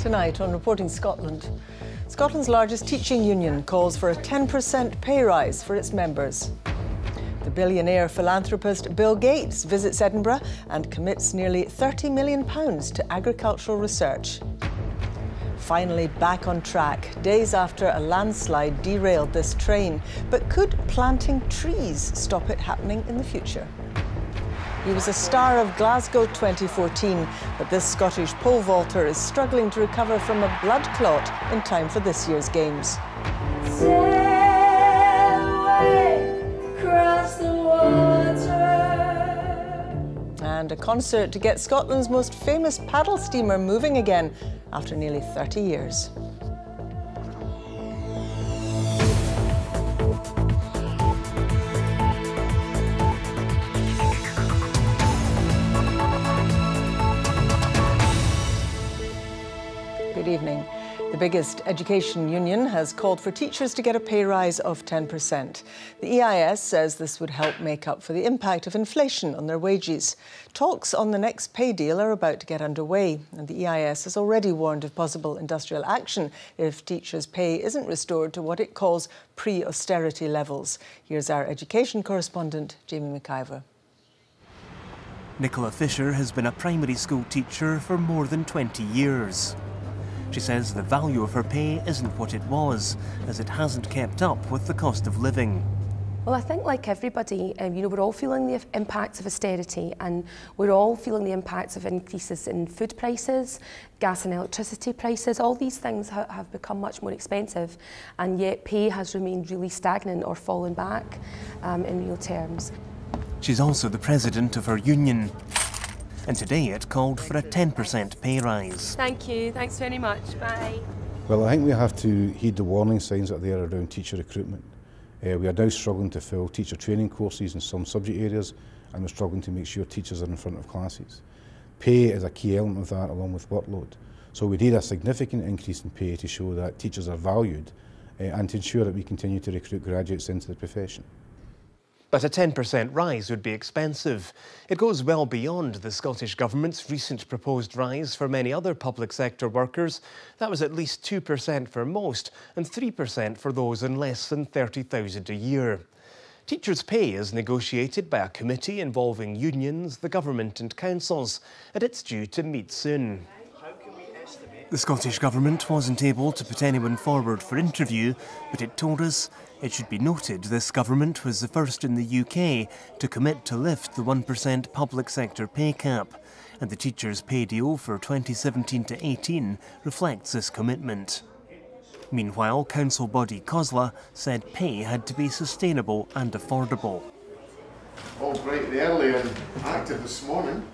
Tonight on Reporting Scotland, Scotland's largest teaching union calls for a 10% pay rise for its members. The billionaire philanthropist Bill Gates visits Edinburgh and commits nearly £30 million to agricultural research. Finally back on track, days after a landslide derailed this train. But could planting trees stop it happening in the future? He was a star of Glasgow 2014, but this Scottish pole vaulter is struggling to recover from a blood clot in time for this year's Games. Sail away across the water. And a concert to get Scotland's most famous paddle steamer moving again after nearly 30 years. Good evening. The biggest education union has called for teachers to get a pay rise of 10%. The EIS says this would help make up for the impact of inflation on their wages. Talks on the next pay deal are about to get underway, and the EIS has already warned of possible industrial action if teachers' pay isn't restored to what it calls pre-austerity levels. Here's our education correspondent, Jamie McCaig. Nicola Fisher has been a primary school teacher for more than 20 years. She says the value of her pay isn't what it was, as it hasn't kept up with the cost of living. Well, I think like everybody, we're all feeling the impacts of austerity, and we're all feeling the impacts of increases in food prices, gas and electricity prices. All these things have become much more expensive, and yet pay has remained really stagnant or fallen back in real terms. She's also the president of her union, and today it called for a 10% pay rise. Thank you. Thanks very much. Bye. Well, I think we have to heed the warning signs that are there around teacher recruitment. We are now struggling to fill teacher training courses in some subject areas, and we're struggling to make sure teachers are in front of classes. Pay is a key element of that, along with workload. So we need a significant increase in pay to show that teachers are valued and to ensure that we continue to recruit graduates into the profession. But a 10% rise would be expensive. It goes well beyond the Scottish Government's recent proposed rise for many other public sector workers. That was at least 2% for most and 3% for those on less than $30,000 a year. Teachers' pay is negotiated by a committee involving unions, the government and councils, and it's due to meet soon. The Scottish Government wasn't able to put anyone forward for interview, but it told us it should be noted this government was the first in the UK to commit to lift the 1% public sector pay cap, and the teachers' pay deal for 2017 to 18 reflects this commitment. Meanwhile, council body COSLA said pay had to be sustainable and affordable. All brightly early and active this morning.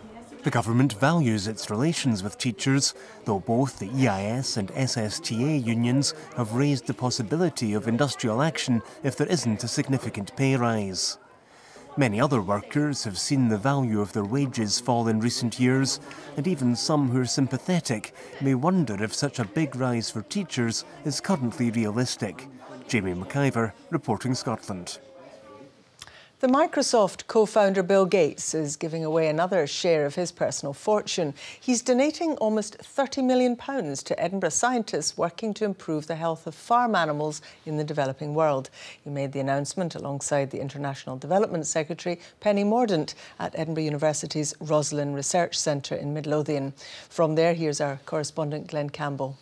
The government values its relations with teachers, though both the EIS and SSTA unions have raised the possibility of industrial action if there isn't a significant pay rise. Many other workers have seen the value of their wages fall in recent years, and even some who are sympathetic may wonder if such a big rise for teachers is currently realistic. Jamie McCaig, Reporting Scotland. The Microsoft co-founder Bill Gates is giving away another share of his personal fortune. He's donating almost £30 million to Edinburgh scientists working to improve the health of farm animals in the developing world. He made the announcement alongside the International Development Secretary Penny Mordaunt at Edinburgh University's Roslin Research Centre in Midlothian. From there, here's our correspondent Glenn Campbell.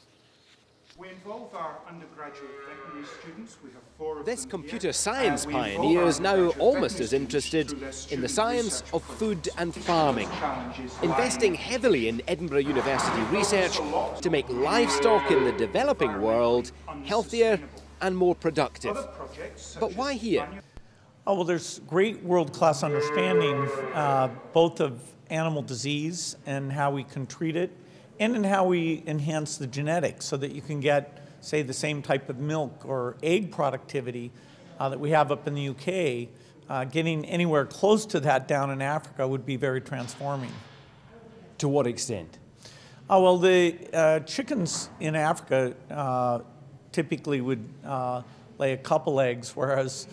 We involve our undergraduate veterinary students. We have 4 of This them computer here. science We pioneer involve is our now undergraduate almost veterinary as interested students through in the their science student of research food and farming, challenges investing heavily in Edinburgh University research to make livestock in the developing world healthier and more productive. But why here? Oh, well, there's great world-class understanding both of animal disease and how we can treat it, and in how we enhance the genetics so that you can get, say, the same type of milk or egg productivity that we have up in the UK. Getting anywhere close to that down in Africa would be very transforming. To what extent? Oh, well, the chickens in Africa typically would lay a couple eggs, whereas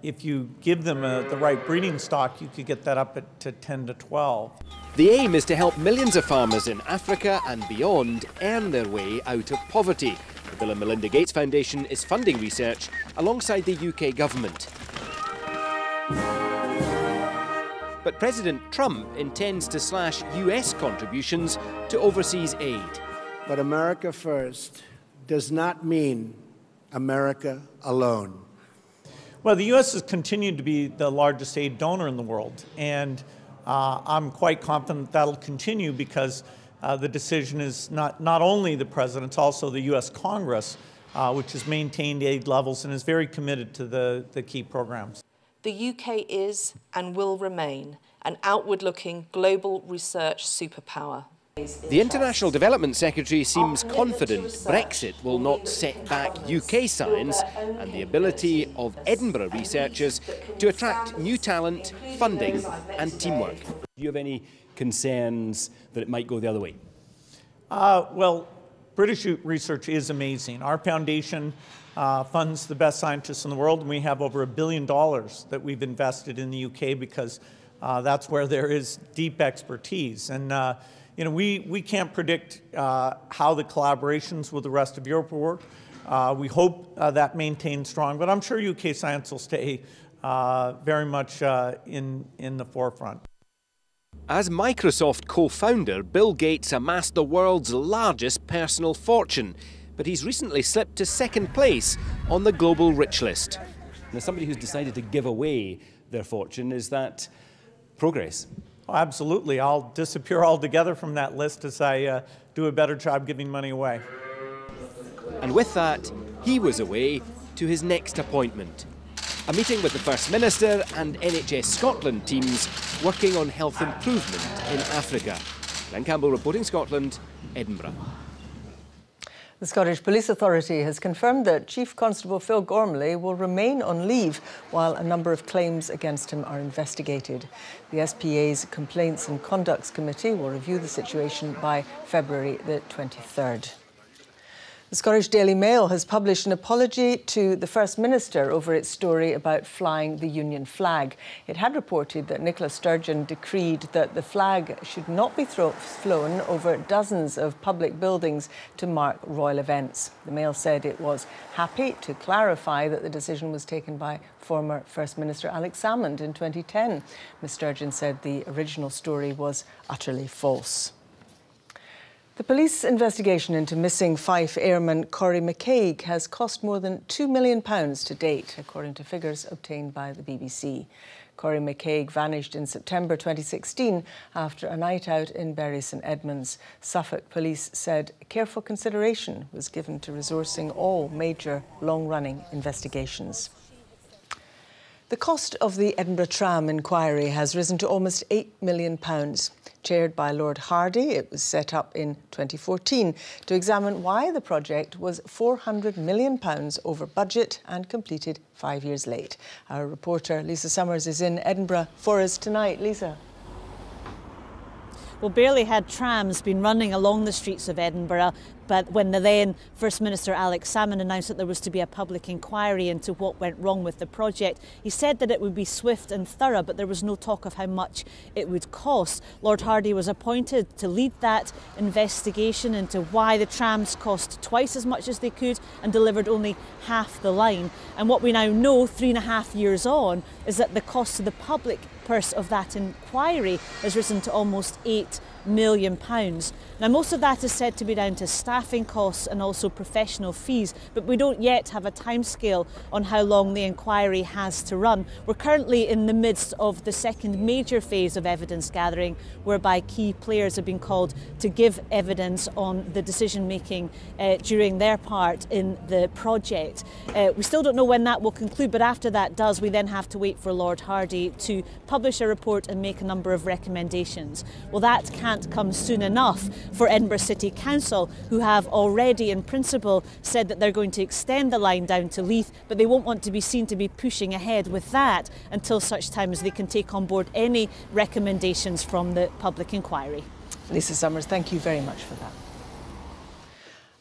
if you give them the right breeding stock, you could get that up to 10 to 12. The aim is to help millions of farmers in Africa and beyond earn their way out of poverty. The Bill and Melinda Gates Foundation is funding research alongside the UK government. But President Trump intends to slash US contributions to overseas aid. But America first does not mean America alone. Well, the U.S. has continued to be the largest aid donor in the world, and I'm quite confident that'll continue because the decision is not only the President, it's also the U.S. Congress, which has maintained aid levels and is very committed to the key programs. The UK is and will remain an outward-looking global research superpower. The International Development Secretary seems confident Brexit will not set back UK science and the ability of Edinburgh researchers to attract new talent, funding and teamwork. Do you have any concerns that it might go the other way? Well, British research is amazing. Our foundation funds the best scientists in the world, and we have over $1 billion that we've invested in the UK because that's where there is deep expertise. And you know, we can't predict how the collaborations with the rest of Europe will work. We hope that maintains strong, but I'm sure UK science will stay very much in the forefront. As Microsoft co-founder, Bill Gates amassed the world's largest personal fortune, but he's recently slipped to second place on the global rich list. Now, somebody who's decided to give away their fortune, is that progress? Oh, absolutely. I'll disappear altogether from that list as I do a better job giving money away. And with that, he was away to his next appointment. A meeting with the First Minister and NHS Scotland teams working on health improvement in Africa. Glenn Campbell reporting Scotland, Edinburgh. The Scottish Police Authority has confirmed that Chief Constable Phil Gormley will remain on leave while a number of claims against him are investigated. The SPA's Complaints and Conducts Committee will review the situation by February the 23rd. The Scottish Daily Mail has published an apology to the First Minister over its story about flying the Union flag. It had reported that Nicola Sturgeon decreed that the flag should not be flown over dozens of public buildings to mark royal events. The Mail said it was happy to clarify that the decision was taken by former First Minister Alex Salmond in 2010. Ms Sturgeon said the original story was utterly false. The police investigation into missing Fife Airman Corrie McCaig has cost more than £2 million to date, according to figures obtained by the BBC. Corrie McCaig vanished in September 2016 after a night out in Bury St Edmunds. Suffolk Police said careful consideration was given to resourcing all major long-running investigations. The cost of the Edinburgh Tram inquiry has risen to almost £8 million. Chaired by Lord Hardy, it was set up in 2014 to examine why the project was £400 million over budget and completed 5 years late. Our reporter Lisa Summers is in Edinburgh for us tonight. Lisa. Well, barely had trams been running along the streets of Edinburgh, but when the then First Minister Alex Salmond announced that there was to be a public inquiry into what went wrong with the project, he said that it would be swift and thorough, but there was no talk of how much it would cost. Lord Hardy was appointed to lead that investigation into why the trams cost twice as much as they could and delivered only half the line. And what we now know, 3.5 years on, is that the cost to the public purse of that inquiry has risen to almost £8 million. Now, most of that is said to be down to staffing costs and also professional fees, but we don't yet have a timescale on how long the inquiry has to run. We're currently in the midst of the second major phase of evidence gathering, whereby key players have been called to give evidence on the decision making during their part in the project. We still don't know when that will conclude, but after that does, we then have to wait for Lord Hardy to publish a report and make a number of recommendations. Well, that can't come soon enough for Edinburgh City Council, who have already in principle said that they're going to extend the line down to Leith, but they won't want to be seen to be pushing ahead with that until such time as they can take on board any recommendations from the public inquiry. Lisa Summers, thank you very much for that.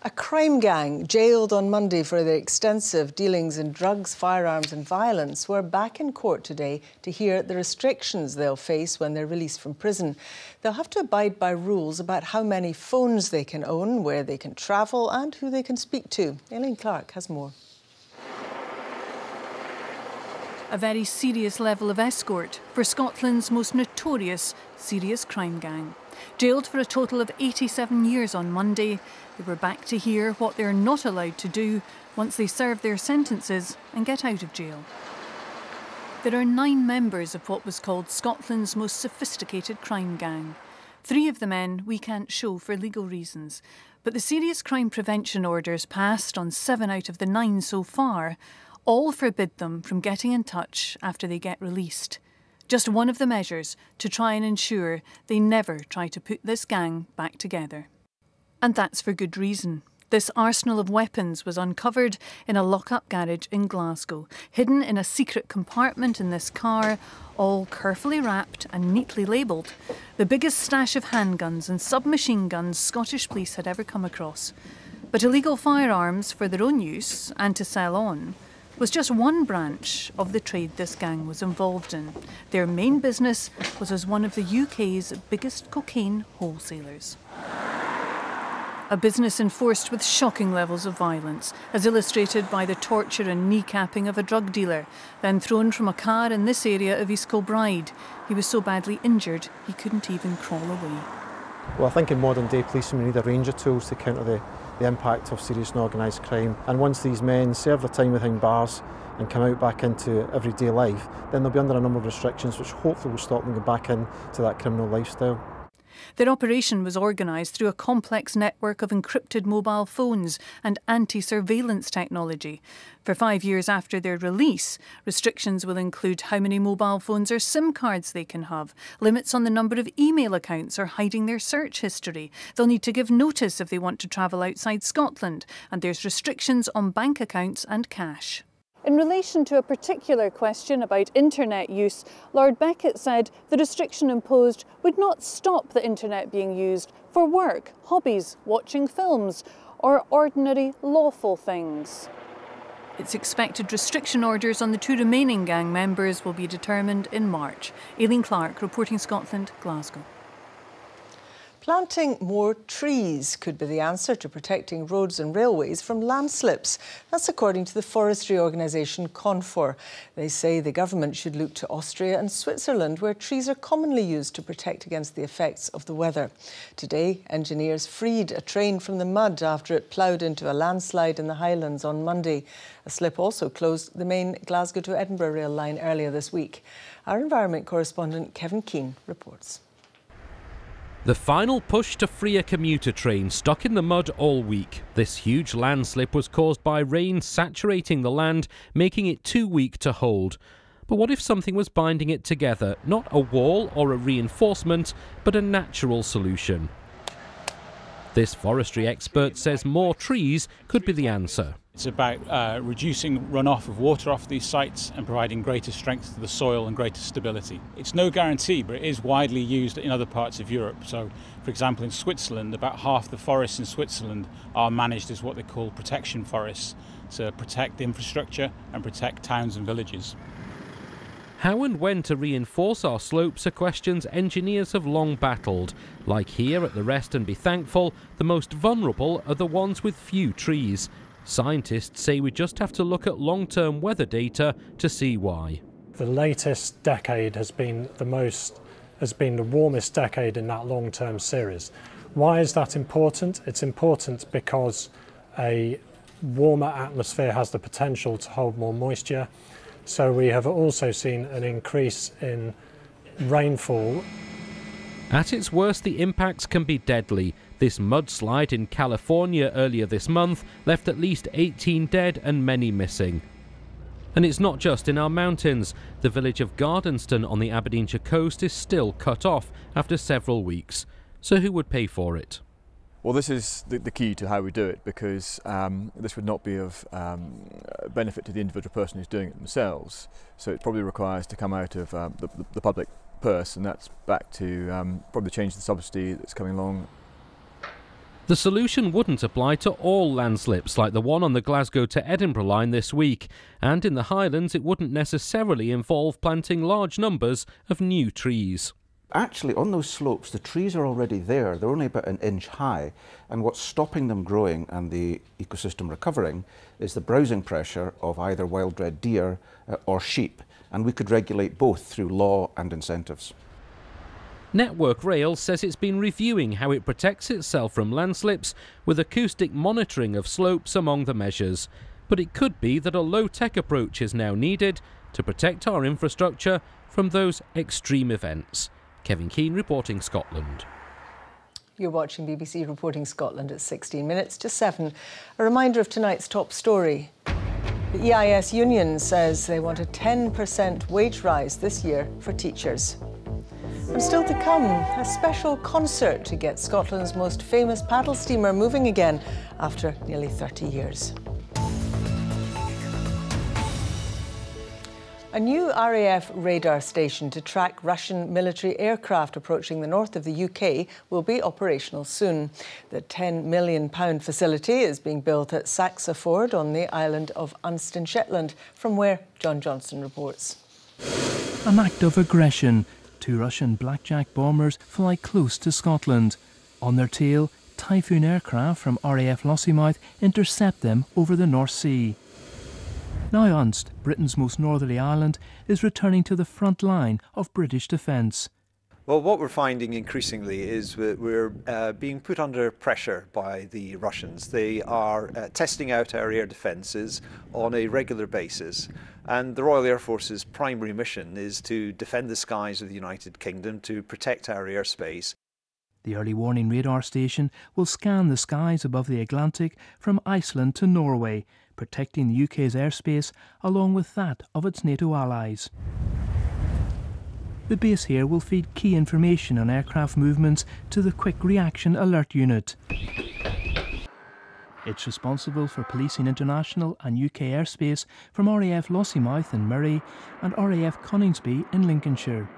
A crime gang jailed on Monday for their extensive dealings in drugs, firearms and violence were back in court today to hear the restrictions they'll face when they're released from prison. They'll have to abide by rules about how many phones they can own, where they can travel and who they can speak to. Aileen Clark has more. A very serious level of escort for Scotland's most notorious serious crime gang. Jailed for a total of 87 years on Monday, they were back to hear what they're not allowed to do once they serve their sentences and get out of jail. There are 9 members of what was called Scotland's most sophisticated crime gang. 3 of the men we can't show for legal reasons, but the serious crime prevention orders passed on 7 out of the 9 so far all forbid them from getting in touch after they get released. Just one of the measures to try and ensure they never try to put this gang back together. And that's for good reason. This arsenal of weapons was uncovered in a lock-up garage in Glasgow, hidden in a secret compartment in this car, all carefully wrapped and neatly labelled. The biggest stash of handguns and submachine guns Scottish police had ever come across. But illegal firearms for their own use and to sell on was just one branch of the trade this gang was involved in. Their main business was as one of the UK's biggest cocaine wholesalers. A business enforced with shocking levels of violence, as illustrated by the torture and kneecapping of a drug dealer, then thrown from a car in this area of East Kilbride. He was so badly injured he couldn't even crawl away. Well, I think in modern day policing we need a range of tools to counter the impact of serious and organised crime. And once these men serve their time behind bars and come out back into everyday life, then they'll be under a number of restrictions which hopefully will stop them going back into that criminal lifestyle. Their operation was organised through a complex network of encrypted mobile phones and anti-surveillance technology. For 5 years after their release, restrictions will include how many mobile phones or SIM cards they can have, limits on the number of email accounts or hiding their search history. They'll need to give notice if they want to travel outside Scotland, and there's restrictions on bank accounts and cash. In relation to a particular question about internet use, Lord Beckett said the restriction imposed would not stop the internet being used for work, hobbies, watching films, or ordinary lawful things. It's expected restriction orders on the 2 remaining gang members will be determined in March. Aileen Clark, reporting Scotland, Glasgow. Planting more trees could be the answer to protecting roads and railways from landslips. That's according to the forestry organisation Confor. They say the government should look to Austria and Switzerland, where trees are commonly used to protect against the effects of the weather. Today, engineers freed a train from the mud after it ploughed into a landslide in the Highlands on Monday. A slip also closed the main Glasgow to Edinburgh rail line earlier this week. Our environment correspondent Kevin Keane reports. The final push to free a commuter train stuck in the mud all week. This huge landslip was caused by rain saturating the land, making it too weak to hold. But what if something was binding it together? Not a wall or a reinforcement, but a natural solution. This forestry expert says more trees could be the answer. It's about reducing runoff of water off these sites and providing greater strength to the soil and greater stability. It's no guarantee, but it is widely used in other parts of Europe. So, for example, in Switzerland, about half the forests in Switzerland are managed as what they call protection forests, to protect infrastructure and protect towns and villages. How and when to reinforce our slopes are questions engineers have long battled. Like here at the Rest and Be Thankful, the most vulnerable are the ones with few trees. Scientists say we just have to look at long-term weather data to see why. The latest decade has been the warmest decade in that long-term series. Why is that important? It's important because a warmer atmosphere has the potential to hold more moisture. So we have also seen an increase in rainfall. At its worst, the impacts can be deadly. This mudslide in California earlier this month left at least 18 dead and many missing. And it's not just in our mountains. The village of Gardenston on the Aberdeenshire coast is still cut off after several weeks. So who would pay for it? Well, this is the key to how we do it, because this would not be of benefit to the individual person who's doing it themselves. So it probably requires to come out of the public purse, and that's back to probably change the subsidy that's coming along. The solution wouldn't apply to all landslips like the one on the Glasgow to Edinburgh line this week, and in the Highlands it wouldn't necessarily involve planting large numbers of new trees. Actually, on those slopes, the trees are already there. They're only about 1 inch high, and what's stopping them growing and the ecosystem recovering is the browsing pressure of either wild-bred deer or sheep, and we could regulate both through law and incentives. Network Rail says it's been reviewing how it protects itself from landslips with acoustic monitoring of slopes among the measures. But it could be that a low-tech approach is now needed to protect our infrastructure from those extreme events. Kevin Keane reporting Scotland. You're watching BBC Reporting Scotland at 16 minutes to 7. A reminder of tonight's top story. The EIS Union says they want a 10% wage rise this year for teachers. And still to come, a special concert to get Scotland's most famous paddle steamer moving again after nearly 30 years. A new RAF radar station to track Russian military aircraft approaching the north of the UK will be operational soon. The £10 million facility is being built at Saxaford on the island of Unston, Shetland, from where John Johnston reports. An act of aggression. 2 Russian Blackjack bombers fly close to Scotland. On their tail, Typhoon aircraft from RAF Lossiemouth intercept them over the North Sea. Now Unst, Britain's most northerly island, is returning to the front line of British defence. Well, what we're finding increasingly is we're being put under pressure by the Russians. They are testing out our air defences on a regular basis, and the Royal Air Force's primary mission is to defend the skies of the United Kingdom, to protect our airspace. The early warning radar station will scan the skies above the Atlantic from Iceland to Norway, protecting the UK's airspace along with that of its NATO allies. The base here will feed key information on aircraft movements to the Quick Reaction Alert Unit. It's responsible for policing international and UK airspace from RAF Lossiemouth in Murray and RAF Coningsby in Lincolnshire.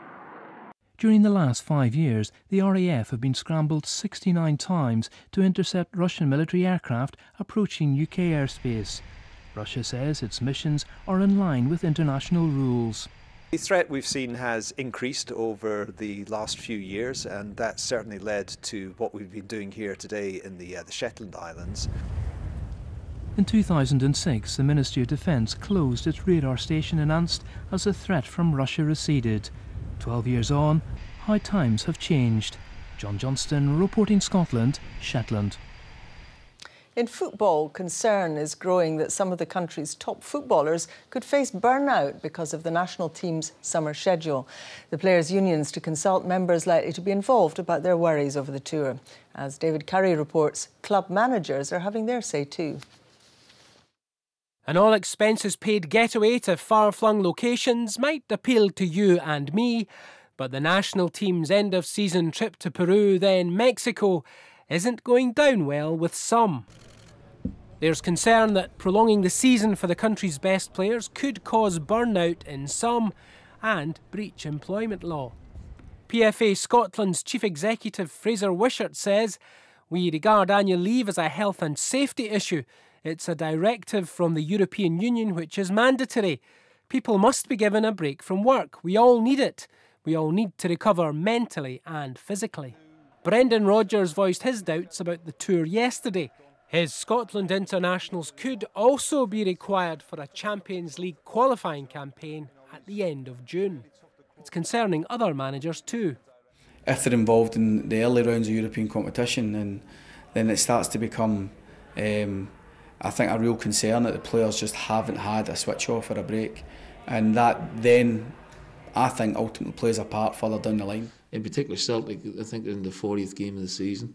During the last 5 years, the RAF have been scrambled 69 times to intercept Russian military aircraft approaching UK airspace. Russia says its missions are in line with international rules. The threat we've seen has increased over the last few years, and that certainly led to what we've been doing here today in the Shetland Islands. In 2006, the Ministry of Defence closed its radar station in Unst as the threat from Russia receded. 12 years on, how times have changed. John Johnston reporting Scotland, Shetland. In football, concern is growing that some of the country's top footballers could face burnout because of the national team's summer schedule. The players' unions to consult members likely to be involved about their worries over the tour. As David Curry reports, club managers are having their say too. An all-expenses-paid getaway to far-flung locations might appeal to you and me, but the national team's end-of-season trip to Peru, then Mexico, isn't going down well with some. There's concern that prolonging the season for the country's best players could cause burnout in some and breach employment law. PFA Scotland's Chief Executive Fraser Wishart says, "We regard annual leave as a health and safety issue. It's a directive from the European Union which is mandatory. People must be given a break from work. We all need it. We all need to recover mentally and physically." Brendan Rodgers voiced his doubts about the tour yesterday. His Scotland internationals could also be required for a Champions League qualifying campaign at the end of June. It's concerning other managers too. If they're involved in the early rounds of European competition, then it starts to become, I think, a real concern that the players just haven't had a switch off or a break. And that then, I think, ultimately plays a part further down the line. In particular, Celtic, I think they're in the 40th game of the season.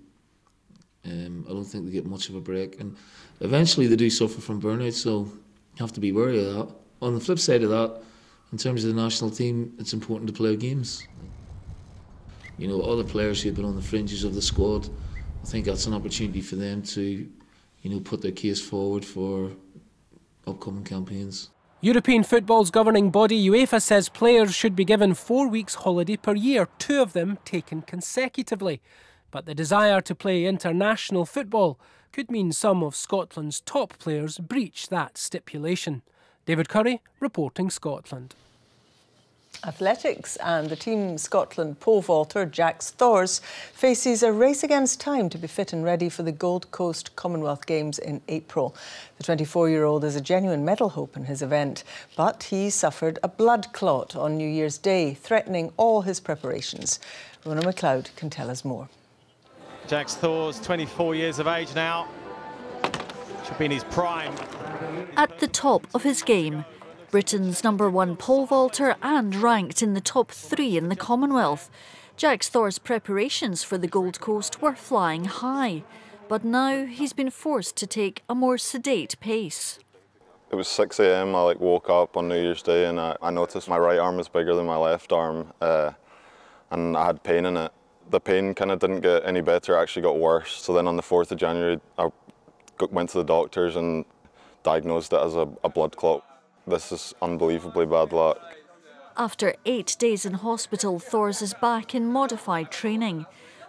I don't think they get much of a break, and eventually they do suffer from burnout, so you have to be wary of that. On the flip side of that, in terms of the national team, it's important to play games. You know, all the players who have been on the fringes of the squad, I think that's an opportunity for them to, you know, put their case forward for upcoming campaigns. European football's governing body UEFA says players should be given 4 weeks holiday per year, 2 of them taken consecutively. But the desire to play international football could mean some of Scotland's top players breach that stipulation. David Curry, reporting Scotland. Athletics, and the Team Scotland pole vaulter Jack Thors faces a race against time to be fit and ready for the Gold Coast Commonwealth Games in April. The 24-year-old is a genuine medal hope in his event, but he suffered a blood clot on New Year's Day, threatening all his preparations. Rona McLeod can tell us more. Jack Thors, 24 years of age now, should be in his prime. At the top of his game, Britain's #1 pole vaulter and ranked in the top 3 in the Commonwealth, Jack Thors' preparations for the Gold Coast were flying high, but now he's been forced to take a more sedate pace. It was 6 a.m. I woke up on New Year's Day and I noticed my right arm was bigger than my left arm, and I had pain in it. The pain kind of didn't get any better, it actually got worse. So then on the 4th of January, I went to the doctors and diagnosed it as a blood clot. This is unbelievably bad luck. After 8 days in hospital, Thors is back in modified training,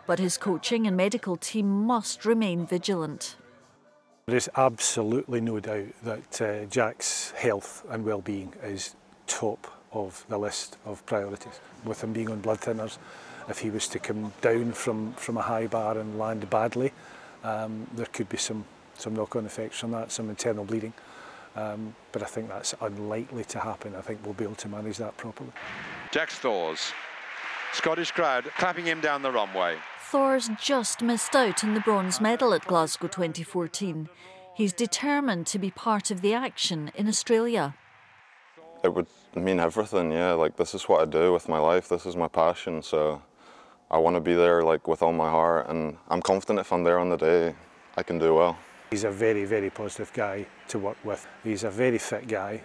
but his coaching and medical team must remain vigilant. There is absolutely no doubt that Jack's health and well-being is top of the list of priorities. With him being on blood thinners, if he was to come down from a high bar and land badly, there could be some knock-on effects from that, some internal bleeding. But I think that's unlikely to happen. I think we'll be able to manage that properly. Jack Thors, Scottish crowd clapping him down the runway. Thors just missed out on the bronze medal at Glasgow 2014. He's determined to be part of the action in Australia. It would mean everything, yeah. This is what I do with my life. This is my passion, so I want to be there with all my heart, and I'm confident if I'm there on the day, I can do well. He's a very, very positive guy to work with. He's a very fit guy.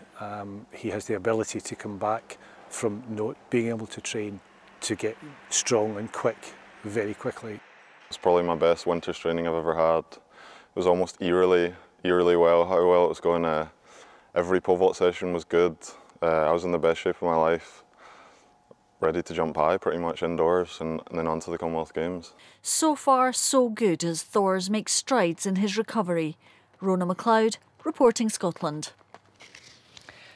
He has the ability to come back from not being able to train to get strong and quick very quickly. It's probably my best winter's training I've ever had. It was almost eerily well, how well it was going. Every pole vault session was good. I was in the best shape of my life, ready to jump high pretty much indoors and then on to the Commonwealth Games. So far, so good as Thors makes strides in his recovery. Rona McLeod, reporting Scotland.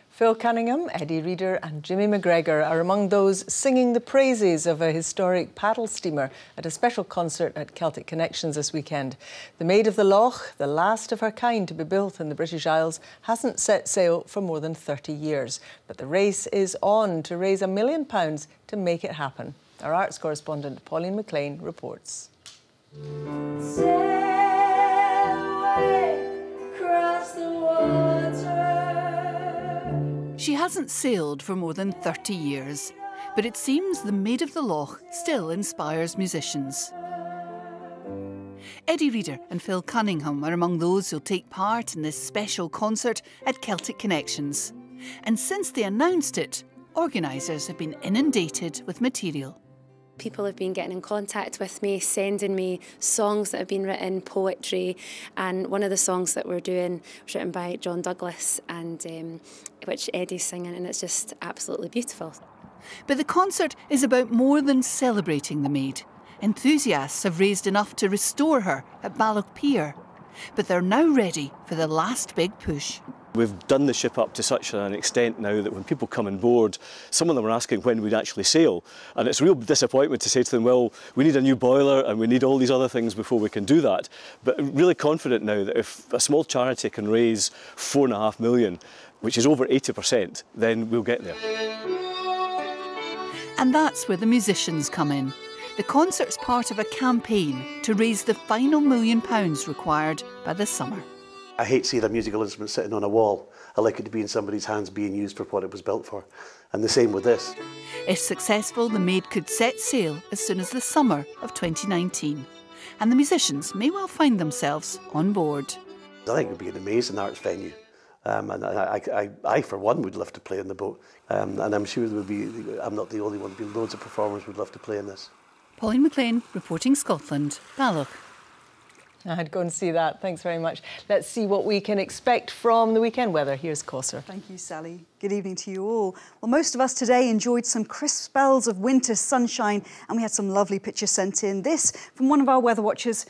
Phil Cunningham, Eddie Reader and Jimmy McGregor are among those singing the praises of a historic paddle steamer at a special concert at Celtic Connections this weekend. The Maid of the Loch, the last of her kind to be built in the British Isles, hasn't set sail for more than 30 years. But the race is on to raise £1 million to make it happen. Our arts correspondent Pauline McLean reports. Sail away across the water. She hasn't sailed for more than 30 years, but it seems the Maid of the Loch still inspires musicians. Eddie Reader and Phil Cunningham are among those who'll take part in this special concert at Celtic Connections. And since they announced it, organisers have been inundated with material. People have been getting in contact with me, sending me songs that have been written, poetry, and one of the songs that we're doing was written by John Douglas, and which Eddie's singing, and it's just absolutely beautiful. But the concert is about more than celebrating the Maid. Enthusiasts have raised enough to restore her at Balloch Pier, but they're now ready for the last big push. We've done the ship up to such an extent now that when people come on board, some of them are asking when we'd actually sail. And it's a real disappointment to say to them, well, we need a new boiler and we need all these other things before we can do that. But I'm really confident now that if a small charity can raise £4.5 million, which is over 80%, then we'll get there. And that's where the musicians come in. The concert's part of a campaign to raise the final £1 million required by the summer. I hate seeing a musical instrument sitting on a wall. I like it to be in somebody's hands being used for what it was built for. And the same with this. If successful, the Maid could set sail as soon as the summer of 2019. And the musicians may well find themselves on board. I think it would be an amazing arts venue. And I, for one, would love to play in the boat. And I'm sure there would be, I'm not the only one, there'd be loads of performers who would love to play in this. Pauline McLean, reporting Scotland, Balloch. I'd go and see that. Thanks very much. Let's see what we can expect from the weekend weather. Here's Corser. Thank you, Sally. Good evening to you all. Well, most of us today enjoyed some crisp spells of winter sunshine, and we had some lovely pictures sent in. This from one of our weather watchers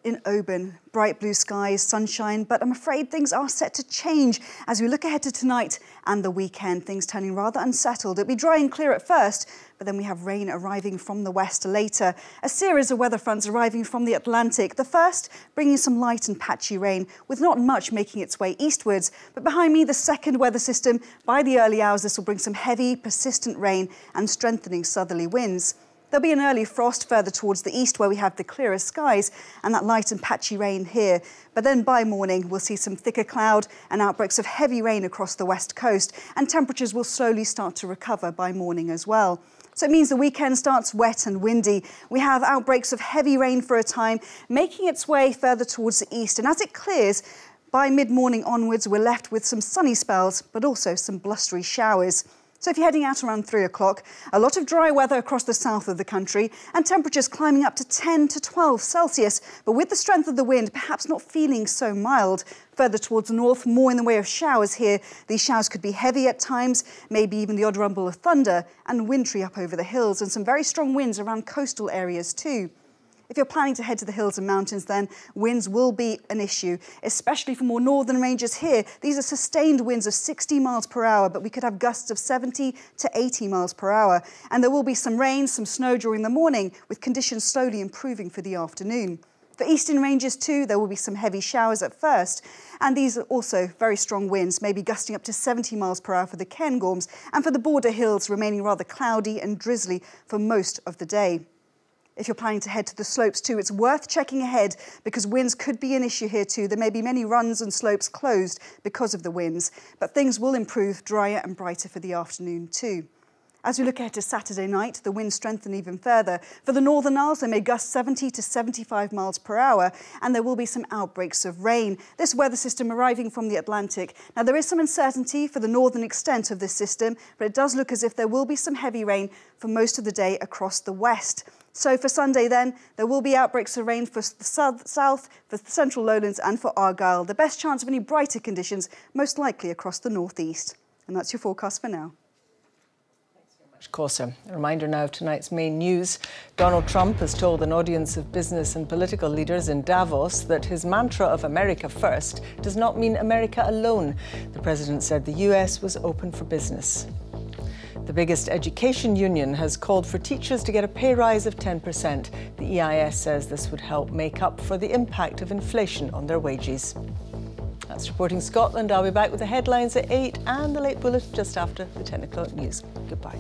in Oban. Bright blue skies, sunshine, but I'm afraid things are set to change as we look ahead to tonight and the weekend. Things turning rather unsettled. It'll be dry and clear at first, but then we have rain arriving from the west later. A series of weather fronts arriving from the Atlantic. The first bringing some light and patchy rain, with not much making its way eastwards. But behind me, the second weather system. By the early hours, this will bring some heavy, persistent rain and strengthening southerly winds. There'll be an early frost further towards the east where we have the clearer skies and that light and patchy rain here. But then by morning, we'll see some thicker cloud and outbreaks of heavy rain across the west coast, and temperatures will slowly start to recover by morning as well. So it means the weekend starts wet and windy. We have outbreaks of heavy rain for a time, making its way further towards the east. And as it clears, by mid-morning onwards, we're left with some sunny spells, but also some blustery showers. So if you're heading out around 3 o'clock, a lot of dry weather across the south of the country and temperatures climbing up to 10 to 12 Celsius. But with the strength of the wind, perhaps not feeling so mild. Further towards the north, more in the way of showers here. These showers could be heavy at times, maybe even the odd rumble of thunder, and wintry up over the hills, and some very strong winds around coastal areas too. If you're planning to head to the hills and mountains, then winds will be an issue, especially for more northern ranges here. These are sustained winds of 60 miles per hour, but we could have gusts of 70 to 80 miles per hour. And there will be some rain, some snow during the morning, with conditions slowly improving for the afternoon. For eastern ranges too, there will be some heavy showers at first. And these are also very strong winds, maybe gusting up to 70 miles per hour for the Cairngorms, and for the border hills remaining rather cloudy and drizzly for most of the day. If you're planning to head to the slopes too, it's worth checking ahead because winds could be an issue here too. There may be many runs and slopes closed because of the winds, but things will improve, drier and brighter for the afternoon too. As we look ahead to Saturday night, the winds strengthen even further. For the Northern Isles, they may gust 70 to 75 miles per hour, and there will be some outbreaks of rain. This weather system arriving from the Atlantic. Now, there is some uncertainty for the northern extent of this system, but it does look as if there will be some heavy rain for most of the day across the west. So for Sunday then, there will be outbreaks of rain for the south, for the central lowlands and for Argyll. The best chance of any brighter conditions, most likely across the northeast. And that's your forecast for now. Corser. A reminder now of tonight's main news. Donald Trump has told an audience of business and political leaders in Davos that his mantra of America first does not mean America alone. The president said the US was open for business. The biggest education union has called for teachers to get a pay rise of 10%. The EIS says this would help make up for the impact of inflation on their wages. That's Reporting Scotland. I'll be back with the headlines at 8 and the late bulletin just after the 10 o'clock news. Goodbye.